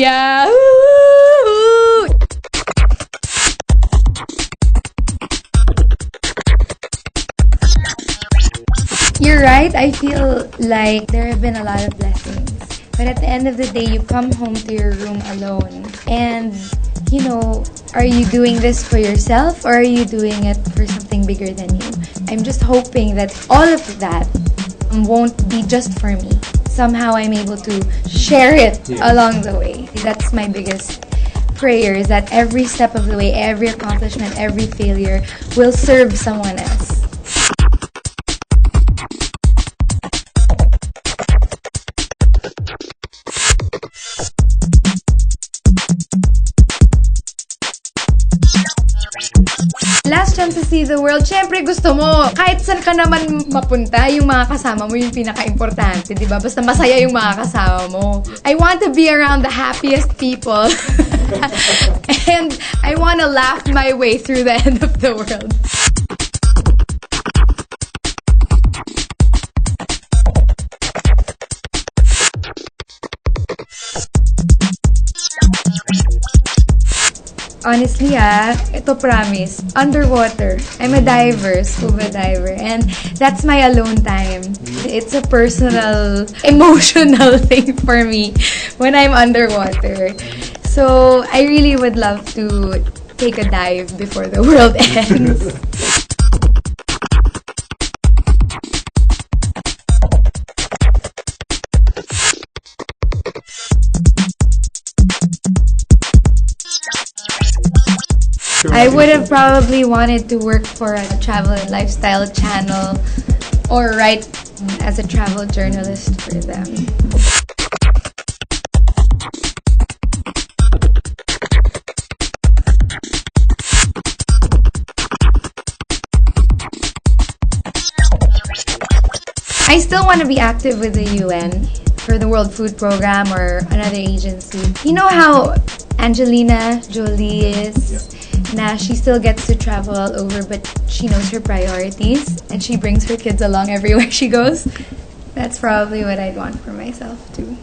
Yeah. Woo! You're right. I feel like there have been a lot of blessings. But at the end of the day, you come home to your room alone. And, are you doing this for yourself or are you doing it for something bigger than you? I'm just hoping that all of that won't be just for me. Somehow I'm able to share it along the way. That's my biggest prayer, is that every step of the way, every accomplishment, every failure will serve someone else. Last chance to see the world, syempre gusto mo, kahit saan ka naman mapunta, yung mga kasama mo yung pinaka-importante, di ba? Basta masaya yung mga kasama mo. I want to be around the happiest people. And I want to laugh my way through the end of the world. Honestly, ito promise, underwater. I'm a diver, scuba diver, and that's my alone time. It's a personal, emotional thing for me when I'm underwater. So, I really would love to take a dive before the world ends. I would have probably wanted to work for a travel and lifestyle channel or write as a travel journalist for them. I still want to be active with the UN for the World Food Program or another agency. You know how Angelina Jolie is? Nah, she still gets to travel all over, but she knows her priorities and she brings her kids along everywhere she goes. That's probably what I'd want for myself too.